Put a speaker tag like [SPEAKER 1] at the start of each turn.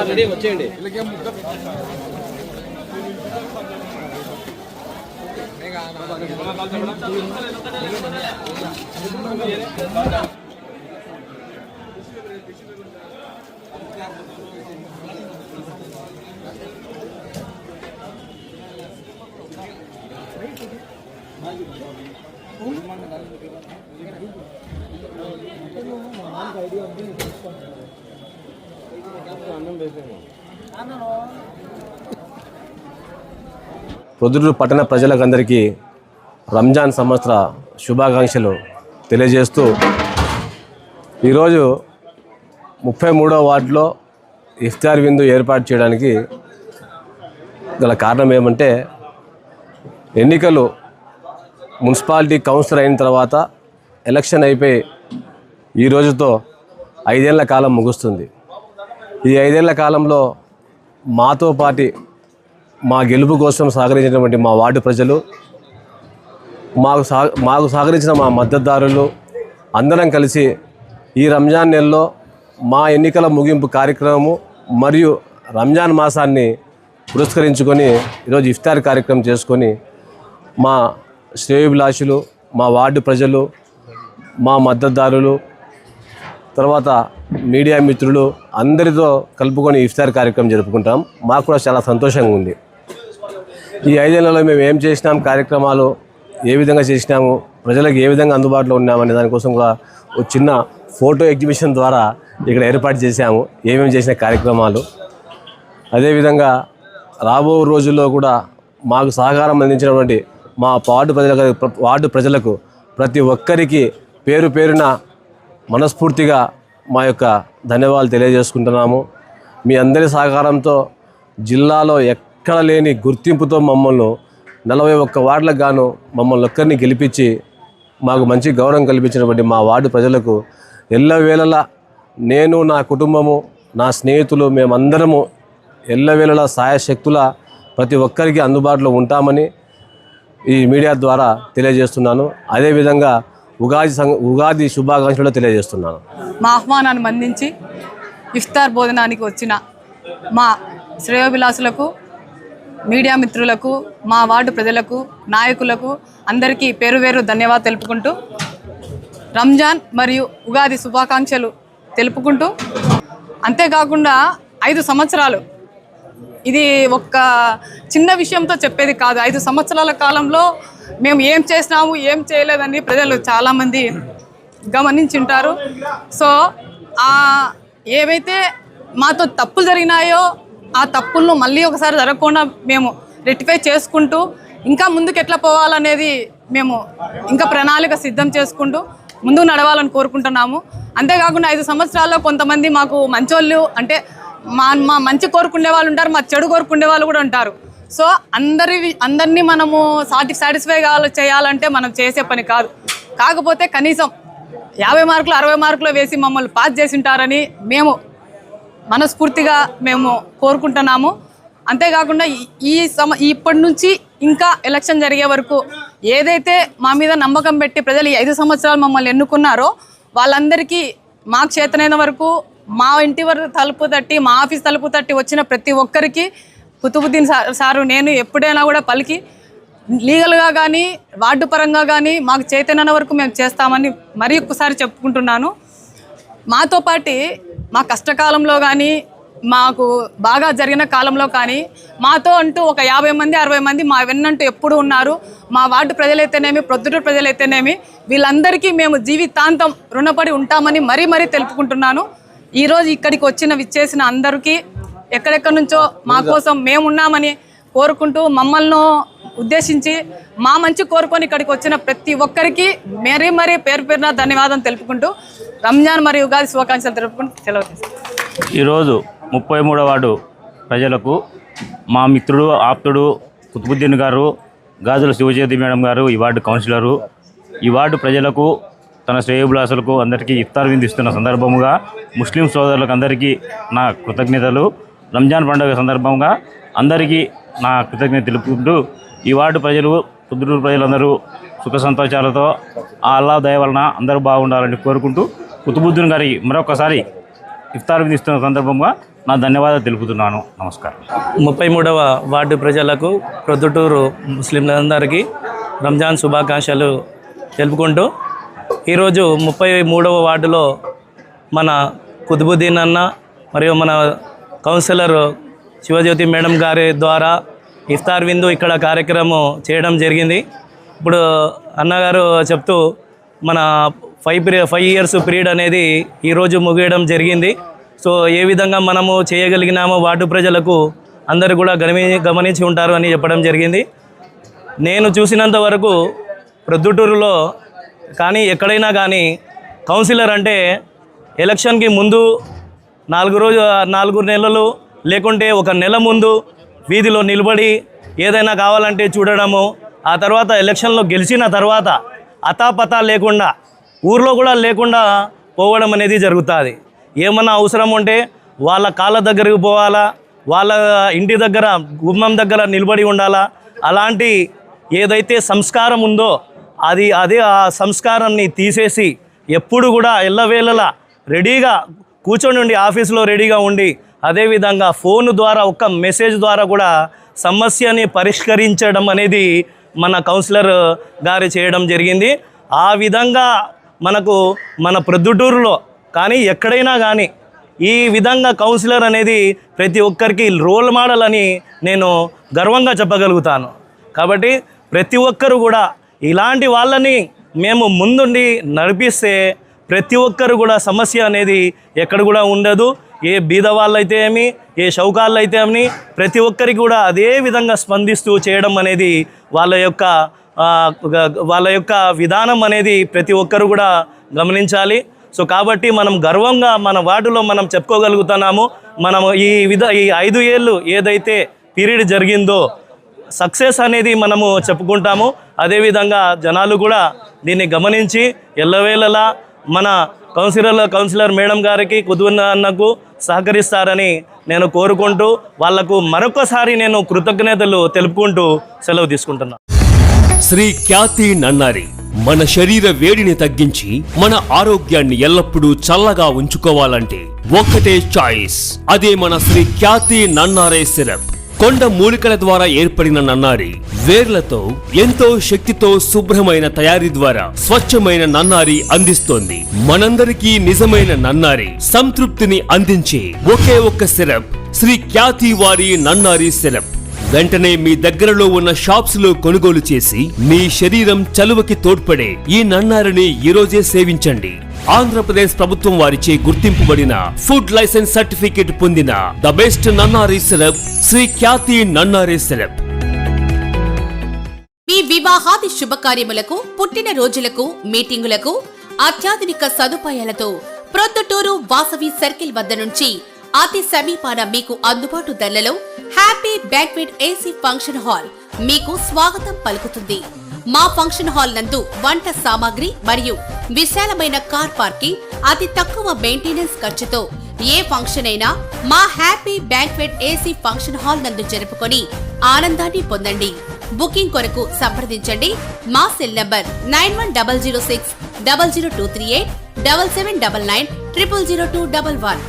[SPEAKER 1] Ready వచ్చేయండి.
[SPEAKER 2] ప్రొద్దుటూరు పట్టణ ప్రజలకందరికీ రంజాన్ సంవత్సర శుభాకాంక్షలు తెలియజేస్తూ ఈరోజు 33వ వార్డులో ఇఫ్తార్ విందు ఏర్పాటు చేయడానికి గల కారణం ఏమంటే, ఎన్నికలు మున్సిపాలిటీ కౌన్సిలర్ అయిన తర్వాత ఎలక్షన్ అయిపోయి ఈ రోజుతో 5 ఏళ్ల కాలం ముగుస్తుంది. ఈ 5 ఏళ్ల కాలంలో మాతో పాటు మా గెలుపు కోసం సహకరించినటువంటి మా వార్డు ప్రజలు, మాకు సహకరించిన మా మద్దతుదారులు అందరం కలిసి ఈ రంజాన్ నెలలో మా ఎన్నికల ముగింపు కార్యక్రమము మరియు రంజాన్ మాసాన్ని పురస్కరించుకొని ఈరోజు ఇఫ్తార్ కార్యక్రమం చేసుకొని మా శ్రేయోభిలాషులు, మా వార్డు ప్రజలు, మా మద్దతుదారులు, తర్వాత మీడియా మిత్రులు అందరితో కలుపుకొని ఇఫ్తార్ కార్యక్రమం జరుపుకుంటాం. మాకు కూడా చాలా సంతోషంగా ఉంది. ఈ 5 ఏళ్లలో మేము ఏం చేసినాం, కార్యక్రమాలు ఏ విధంగా చేసినాము, ప్రజలకు ఏ విధంగా అందుబాటులో ఉన్నామనే దానికోసం కూడా ఒక చిన్న ఫోటో ఎగ్జిబిషన్ ద్వారా ఇక్కడ ఏర్పాటు చేశాము, ఏమేమి చేసిన కార్యక్రమాలు. అదేవిధంగా రాబో రోజుల్లో కూడా మాకు సహకారం అందించినటువంటి మా వార్డు ప్రజలకు ప్రతి ఒక్కరికి పేరు పేరున మనస్ఫూర్తిగా మా యొక్క ధన్యవాదాలు తెలియజేసుకుంటున్నాము. మీ అందరి సహకారంతో జిల్లాలో ఎక్కడ లేని గుర్తింపుతో మమ్మల్ని 41 వార్డులకు గాను మమ్మల్ని ఒక్కరిని గెలిపించి మాకు మంచి గౌరవం కల్పించినటువంటి మా వార్డు ప్రజలకు ఎల్లవేళలా నేను, నా కుటుంబము, నా స్నేహితులు మేమందరము ఎల్లవేళలా సాయశక్తుల ప్రతి ఒక్కరికి అందుబాటులో ఉంటామని ఈ మీడియా ద్వారా తెలియజేస్తున్నాను. అదేవిధంగా ఉగాది శుభాకాంక్షలు తెలియజేస్తున్నాను.
[SPEAKER 3] మా ఆహ్వానాన్ని మన్నించి ఇఫ్తార్ భోజనానికి వచ్చిన మా శ్రేయోభిలాసులకు, మీడియా మిత్రులకు, మా వార్డు ప్రజలకు, నాయకులకు అందరికీ పేరు పేరు ధన్యవాదాలు తెలుపుకుంటూ రంజాన్ మరియు ఉగాది శుభాకాంక్షలు తెలుపుకుంటూ, అంతేకాకుండా 5 సంవత్సరాలు ఇది ఒక్క చిన్న విషయంతో చెప్పేది కాదు. 5 సంవత్సరాల కాలంలో మేము ఏం చేసినాము, ఏం చేయలేదని ప్రజలు చాలామంది గమనించుంటారు. సో ఏవైతే మాతో తప్పులు జరిగినాయో ఆ తప్పులను మళ్ళీ ఒకసారి జరగకుండా మేము రెక్టిఫై చేసుకుంటూ ఇంకా ముందుకు ఎట్లా పోవాలనేది మేము ఇంకా ప్రణాళిక సిద్ధం చేసుకుంటూ ముందుకు నడవాలని కోరుకుంటున్నాము. అంతేకాకుండా 5 సంవత్సరాల్లో కొంతమంది మాకు మంచోళ్ళు అంటే మా మంచి కోరుకునే వాళ్ళు ఉంటారు, మా చెడు కోరుకునే వాళ్ళు కూడా ఉంటారు. సో అందరినీ మనము సాటిస్ఫై చేయాలంటే మనం చేసే పని కాదు. కాకపోతే కనీసం 50 మార్కులు 60 మార్కులు వేసి మమ్మల్ని పాస్ చేసి ఉంటారని మేము మనస్ఫూర్తిగా మేము కోరుకుంటున్నాము. అంతేకాకుండా ఇప్పటి నుంచి ఇంకా ఎలక్షన్ జరిగే వరకు ఏదైతే మా మీద నమ్మకం పెట్టి ప్రజలు ఈ 5 సంవత్సరాలు మమ్మల్ని ఎన్నుకున్నారో వాళ్ళందరికీ మాకు చేతనైన వరకు మా ఇంటి వరకు తలుపు తట్టి, మా ఆఫీస్ తలుపు తట్టి వచ్చిన ప్రతి ఒక్కరికి కుతుబుద్దీన్ సారు నేను ఎప్పుడైనా కూడా పలికి లీగల్గా కానీ వార్డు పరంగా కానీ మాకు చేతనైన వరకు మేము చేస్తామని మరీ ఒక్కసారి చెప్పుకుంటున్నాను. మాతో పాటు మా కష్టకాలంలో కానీ మాకు బాగా జరిగిన కాలంలో కానీ మాతో అంటూ ఒక 50 మంది 60 మంది మా వెన్నంటూ ఎప్పుడు ఉన్నారు. మా వార్డు ప్రజలైతేనేమి, ప్రొద్దుటూరు ప్రజలైతేనేమి వీళ్ళందరికీ మేము జీవితాంతం రుణపడి ఉంటామని మరీ తెలుపుకుంటున్నాను. ఈరోజు ఇక్కడికి విచ్చేసిన అందరికీ ఎక్కడెక్కడి నుంచో మా కోసం మేమున్నామని కోరుకుంటూ మమ్మల్ని ఉద్దేశించి మా మంచి కోరుకొని ఇక్కడికి వచ్చిన ప్రతి ఒక్కరికి మరీ పేరు పేరున ధన్యవాదం తెలుపుకుంటూ రంజాన్ మరియు ఉగాది శుభాకాంక్షలు తెలుపుకుంటూ సెలవు తీసుకుంటాం.
[SPEAKER 4] ఈరోజు 33వ వార్డు
[SPEAKER 1] ప్రజలకు మా మిత్రుడు ఆప్తుడు కుతుబుద్దీన్ గారు, గాజుల శివజ్యోతి మేడం గారు, ఈ వార్డు కౌన్సిలరు, ఈ వార్డు ప్రజలకు తన శ్రేయోభిలాషులకు అందరికీ ఇఫ్తార్ విందిస్తున్న సందర్భముగా ముస్లిం సోదరులకు అందరికీ నా కృతజ్ఞతలు. రంజాన్ పండుగ సందర్భంగా అందరికీ నా కృతజ్ఞత తెలుపుకుంటూ ఈ వార్డు ప్రజలు, పొద్దుటూరు ప్రజలందరూ సుఖ సంతోషాలతో ఆ అల్లాహ్ దయ వలన అందరూ బాగుండాలని కోరుకుంటూ కుతుబుద్దీన్ గారి మరొకసారి ఇఫ్తార్ విందిస్తున్న సందర్భంగా నా ధన్యవాదాలు తెలుపుతున్నాను. నమస్కారం.
[SPEAKER 4] 33వ వార్డు ప్రజలకు, ప్రొద్దుటూరు ముస్లింలందరికీ రంజాన్ శుభాకాంక్షలు తెలుపుకుంటూ ఈరోజు 33వ వార్డులో మన కుతుబుద్దీన్ అన్న మరియు మన కౌన్సిలర్ శివజ్యోతి మేడం గారి ద్వారా ఇఫ్తార్ విందు ఇక్కడ కార్యక్రమం చేయడం జరిగింది. ఇప్పుడు అన్నగారు చెప్తూ మన 5 ఇయర్స్ పీరియడ్ అనేది ఈరోజు ముగియడం జరిగింది. సో ఏ విధంగా మనము చేయగలిగినామో వార్డు ప్రజలకు అందరూ కూడా గమనించి ఉంటారు అని చెప్పడం జరిగింది. నేను చూసినంత వరకు ప్రొద్దుటూరులో కానీ ఎక్కడైనా కానీ కౌన్సిలర్ అంటే ఎలక్షన్కి ముందు 4 నెలలు లేకుంటే 1 నెల ముందు వీధిలో నిలబడి ఏదైనా కావాలంటే చూడడము, ఆ తర్వాత ఎలక్షన్లో గెలిచిన తర్వాత అతాపతా లేకుండా ఊర్లో కూడా లేకుండా పోవడం అనేది జరుగుతుంది. ఏమన్నా అవసరం ఉంటే వాళ్ళ కాళ్ళ దగ్గరికి పోవాలా, వాళ్ళ ఇంటి దగ్గర గుమ్మం దగ్గర నిలబడి ఉండాలా. అలాంటి ఏదైతే సంస్కారం ఉందో అదే ఆ సంస్కారాన్ని తీసేసి ఎప్పుడు కూడా ఎల్లవేళలా రెడీగా కూర్చొని ఉండి, ఆఫీస్లో రెడీగా ఉండి, అదేవిధంగా ఫోన్ ద్వారా ఒక్క మెసేజ్ ద్వారా కూడా సమస్యని పరిష్కరించడం అనేది మన కౌన్సిలర్ గారు చేయడం జరిగింది. ఆ విధంగా మన ప్రొద్దుటూరులో కానీ ఎక్కడైనా కానీ ఈ విధంగా కౌన్సిలర్ అనేది ప్రతి ఒక్కరికి రోల్ మోడల్ అని నేను గర్వంగా చెప్పగలుగుతాను. కాబట్టి ప్రతి ఒక్కరు కూడా ఇలాంటి వాళ్ళని మేము ముందుండి నడిపిస్తే ప్రతి ఒక్కరు కూడా సమస్య అనేది ఎక్కడ కూడా ఉండదు. ఏ బీద వాళ్ళైతే ఏమి, ఏ షౌకాళ్ళు అయితే ఏమి, ప్రతి ఒక్కరికి కూడా అదే విధంగా స్పందిస్తూ చేయడం అనేది వాళ్ళ యొక్క విధానం అనేది ప్రతి ఒక్కరు కూడా గమనించాలి. సో కాబట్టి మనం గర్వంగా మన వార్డులో మనం చెప్పుకోగలుగుతున్నాము. మనము ఈ 5 ఏళ్ళు ఏదైతే పీరియడ్ జరిగిందో సక్సెస్ అనేది మనము చెప్పుకుంటాము. అదేవిధంగా జనాలు కూడా దీన్ని గమనించి ఎల్లవేళలా మన కౌన్సిలర్ మేడం గారికి, కుతుబుద్దీన్ అన్నకు సహకరిస్తారని నేను కోరుకుంటూ వాళ్లకు మరొకసారి నేను కృతజ్ఞతలు తెలుపుకుంటూ సెలవు తీసుకుంటున్నాను.
[SPEAKER 5] శ్రీ ఖ్యాతి నన్నారి మన శరీర వేడిని తగ్గించి మన ఆరోగ్యాన్ని ఎల్లప్పుడూ చల్లగా ఉంచుకోవాలంటే ఒక్కటే చాయిస్, అదే మన శ్రీ ఖ్యాతి నన్నారే సిరప్. కొండ మూలికల ద్వారా ఏర్పడిన నన్నారి వేర్లతో ఎంతో శక్తితో శుభ్రమైన తయారీ ద్వారా స్వచ్ఛమైన నన్నారి అందిస్తోంది. మనందరికీ నిజమైన నన్నారి సంతృప్తిని అందించే ఒకే ఒక్క సిరప్ శ్రీ ఖ్యాతి వారి నన్నారి సిరప్. వెంటనే మీ దగ్గరలో ఉన్న షాప్స్ లో కొనుగోలు చేసి మీ శరీరం చలువకి తోడ్పడే ఈ నన్నారిని ఈరోజే సేవించండి. ఆంధ్రప్రదేశ్ ప్రభుత్వం వారిచే గుర్తింపుబడిన ఫుడ్ లైసెన్స్ సర్టిఫికేట్ పొందిన the best nannari syrup Shri Khyati nannari syrup.
[SPEAKER 6] మీ వివాహాది శుభకార్యములకు, పుట్టిన రోజులకు, మీటింగులకు అత్యాధునిక సదుపాయాలతో ప్రొద్దుటూరు వాసవి సర్కిల్ వద్ద నుంచి అతి సమీపాన మీకు అందుబాటు ధరలలో happy banquet AC function hall మీకు స్వాగతం పలుకుతుంది. మా ఫంక్షన్ హాల్ నందు వంట సామాగ్రి మరియు విశాలమైన కార్ పార్కింగ్, అతి తక్కువ మెయింటెనెన్స్ ఖర్చుతో ఏ ఫంక్షన్ అయినా మా happy banquet AC function hall నందు జరుపుకొని ఆనందాన్ని పొందండి. బుకింగ్ కొరకు సంప్రదించండి. మా సెల్ నంబర్ 9100600238 7799 000211.